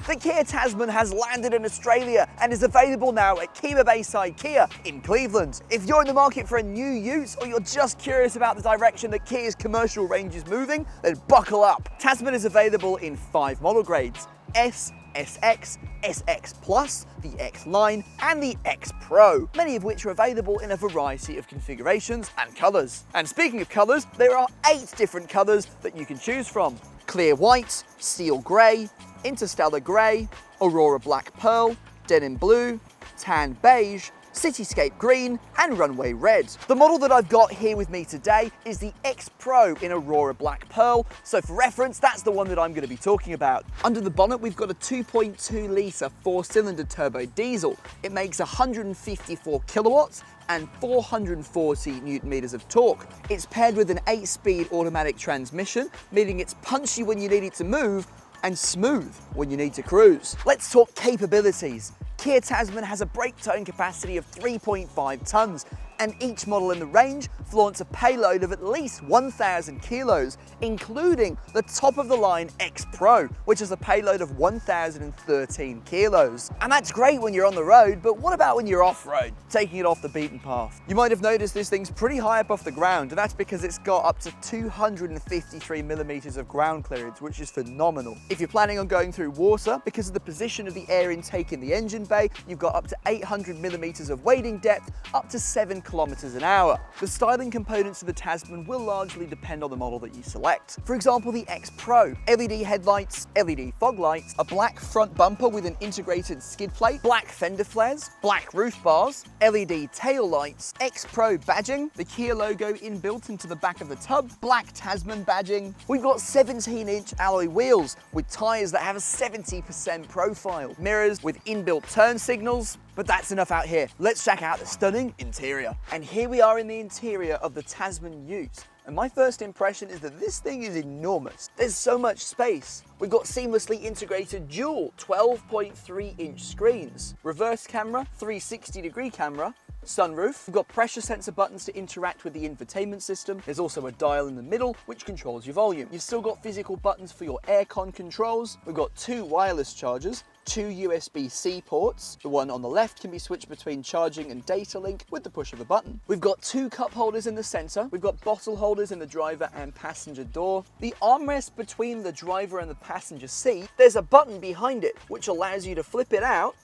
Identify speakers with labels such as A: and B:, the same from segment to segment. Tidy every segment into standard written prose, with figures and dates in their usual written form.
A: The Kia Tasman has landed in Australia and is available now at Keema Bayside Kia in Cleveland. If you're in the market for a new ute or you're just curious about the direction that Kia's commercial range is moving, then buckle up. Tasman is available in 5 model grades: S, SX, SX Plus, the X Line and the X Pro, many of which are available in a variety of configurations and colours. And speaking of colours, there are 8 different colours that you can choose from: clear white, steel grey, interstellar grey, aurora black pearl, denim blue, tan beige, cityscape green and runway red. The model that I've got here with me today is the X Pro in aurora black pearl, so for reference that's the one that I'm going to be talking about. Under the bonnet we've got a 2.2 litre 4-cylinder turbo diesel. It makes 154 kilowatts and 440 newton meters of torque. It's paired with an 8-speed automatic transmission, meaning it's punchy when you need it to move and smooth when you need to cruise. Let's talk capabilities. Kia Tasman has a brake towing capacity of 3.5 tons, and each model in the range flaunts a payload of at least 1,000 kilos, including the top-of-the-line X Pro, which has a payload of 1,013 kilos. And that's great when you're on the road, but what about when you're off-road, taking it off the beaten path? You might have noticed this thing's pretty high up off the ground, and that's because it's got up to 253 millimeters of ground clearance, which is phenomenal. If you're planning on going through water, because of the position of the air intake in the engine bay, you've got up to 800 millimeters of wading depth, up to 7 kilometers an hour. The styling components of the Tasman will largely depend on the model that you select. For example, the X Pro, LED headlights, LED fog lights, a black front bumper with an integrated skid plate, black fender flares, black roof bars, LED tail lights, X Pro badging, the Kia logo inbuilt into the back of the tub, black Tasman badging. We've got 17-inch alloy wheels with tyres that have a 70% profile, mirrors with inbuilt turn signals. But that's enough out here. Let's check out the stunning interior. And here we are in the interior of the Tasman Ute. And my first impression is that this thing is enormous. There's so much space. We've got seamlessly integrated dual 12.3-inch screens, reverse camera, 360-degree camera, sunroof. We've got pressure sensor buttons to interact with the infotainment system. There's also a dial in the middle which controls your volume. You've still got physical buttons for your aircon controls. We've got 2 wireless chargers, 2 USB-C ports. The one on the left can be switched between charging and data link with the push of a button. We've got 2 cup holders in the center. We've got bottle holders in the driver and passenger door. The armrest between the driver and the passenger seat, there's a button behind it which allows you to flip it out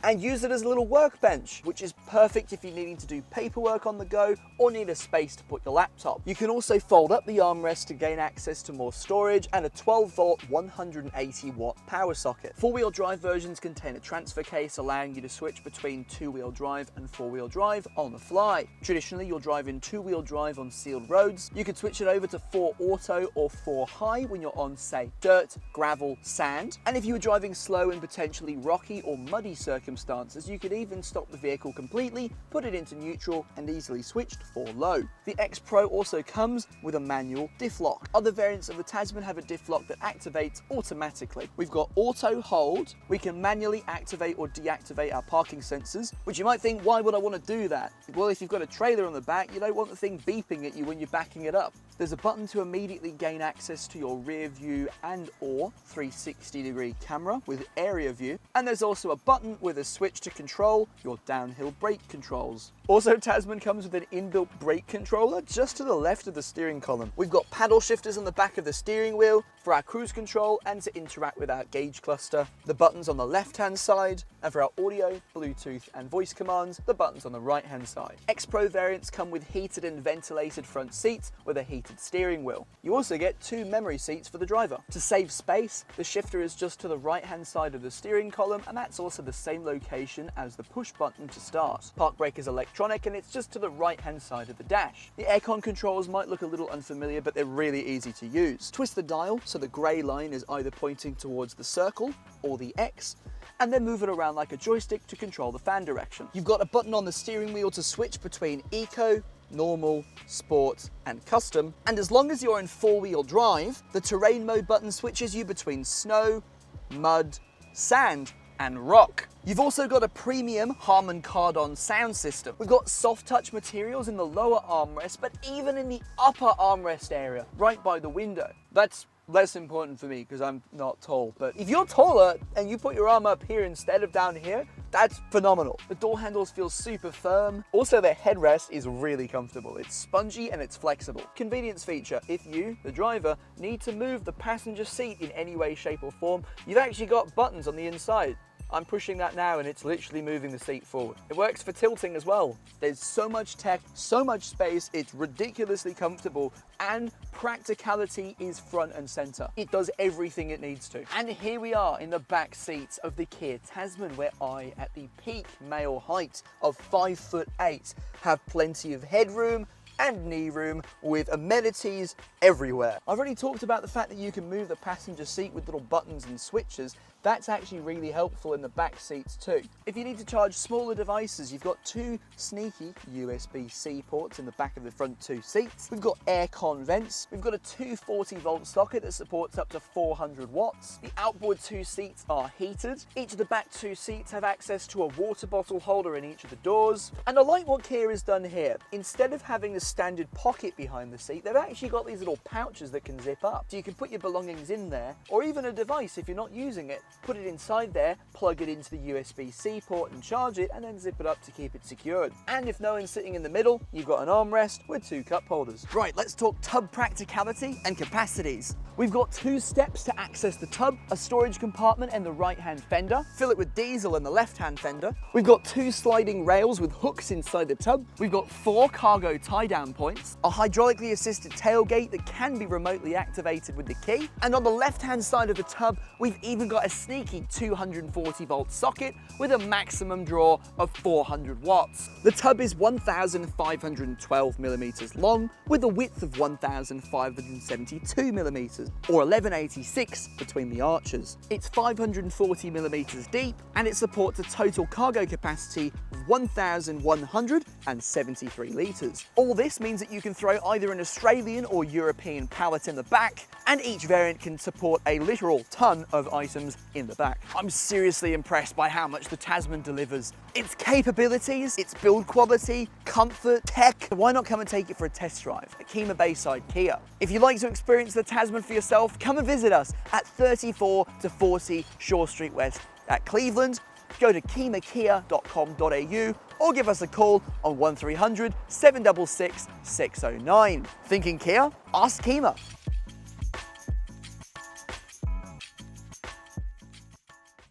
A: and use it as a little workbench, which is perfect if you're needing to do paperwork on the go or need a space to put your laptop. You can also fold up the armrest to gain access to more storage and a 12-volt 180-watt power socket. 4-wheel drive versions contain a transfer case allowing you to switch between 2-wheel drive and 4-wheel drive on the fly. Traditionally, you'll drive in 2-wheel drive on sealed roads. You could switch it over to 4 auto or 4 high when you're on, say, dirt, gravel, sand. And if you were driving slow in potentially rocky or muddy circumstances, you could even stop the vehicle completely, put it into neutral and easily switch to 4 low. The X Pro also comes with a manual diff lock. Other variants of the Tasman have a diff lock that activates automatically. We've got auto hold. We can manually activate or deactivate our parking sensors, which you might think, why would I want to do that? Well, if you've got a trailer on the back, you don't want the thing beeping at you when you're backing it up. There's a button to immediately gain access to your rear view and or 360-degree camera with area view. And there's also a button with a switch to control your downhill brake controls. Also, Tasman comes with an inbuilt brake controller just to the left of the steering column. We've got paddle shifters on the back of the steering wheel for our cruise control and to interact with our gauge cluster. The buttons on the left-hand side, and for our audio, Bluetooth and voice commands, the buttons on the right-hand side. X Pro variants come with heated and ventilated front seats with a heated steering wheel. You also get 2 memory seats for the driver. To save space, the shifter is just to the right-hand side of the steering column, and that's also the same location as the push button to start. Park brake is electronic and it's just to the right-hand side of the dash. The aircon controls might look a little unfamiliar, but they're really easy to use. Twist the dial so the grey line is either pointing towards the circle or the X, and then move it around like a joystick to control the fan direction. You've got a button on the steering wheel to switch between eco, normal, sport and custom, and as long as you're in 4-wheel drive, the terrain mode button switches you between snow, mud, sand and rock. You've also got a premium Harman Kardon sound system. We've got soft touch materials in the lower armrest, but even in the upper armrest area, right by the window. That's less important for me because I'm not tall. But if you're taller and you put your arm up here instead of down here, that's phenomenal. The door handles feel super firm. Also, the headrest is really comfortable. It's spongy and it's flexible. Convenience feature: if you, the driver, need to move the passenger seat in any way, shape or form, you've actually got buttons on the inside. I'm pushing that now and it's literally moving the seat forward. It works for tilting as well. There's so much tech, so much space, it's ridiculously comfortable, and practicality is front and center. It does everything it needs to. And here we are in the back seats of the Kia Tasman, where I, at the peak male height of 5'8", have plenty of headroom and knee room with amenities everywhere. I've already talked about the fact that you can move the passenger seat with little buttons and switches. That's actually really helpful in the back seats too. If you need to charge smaller devices, you've got two sneaky USB-C ports in the back of the front two seats. We've got aircon vents. We've got a 240-volt socket that supports up to 400 watts. The outboard two seats are heated. Each of the back two seats have access to a water bottle holder in each of the doors. And I like what Kia has done here. Instead of having the standard pocket behind the seat, they've actually got these little pouches that can zip up. So you can put your belongings in there, or even a device if you're not using it. Put it inside there, plug it into the USB-C port and charge it, and then zip it up to keep it secured. And if no one's sitting in the middle, you've got an armrest with two cup holders. Right, let's talk tub practicality and capacities. We've got two steps to access the tub, a storage compartment and the right-hand fender. Fill it with diesel in the left-hand fender. We've got two sliding rails with hooks inside the tub. We've got 4 cargo tie-down points, a hydraulically assisted tailgate that can be remotely activated with the key. And on the left-hand side of the tub, we've even got a sneaky 240-volt socket with a maximum draw of 400 watts. The tub is 1,512 millimeters long with a width of 1,572 millimeters, or 1186 between the arches. It's 540 millimeters deep, and it supports a total cargo capacity of 1,173 litres. All this means that you can throw either an Australian or European pallet in the back, and each variant can support a literal ton of items in the back. I'm seriously impressed by how much the Tasman delivers. Its capabilities, its build quality, comfort, tech. Why not come and take it for a test drive at Keema Bayside Kia? If you'd like to experience the Tasman for yourself, come and visit us at 34 to 40 Shore Street West at Cleveland. Go to keemakia.com.au or give us a call on 1300 766 609. Thinking Kia? Ask Keema.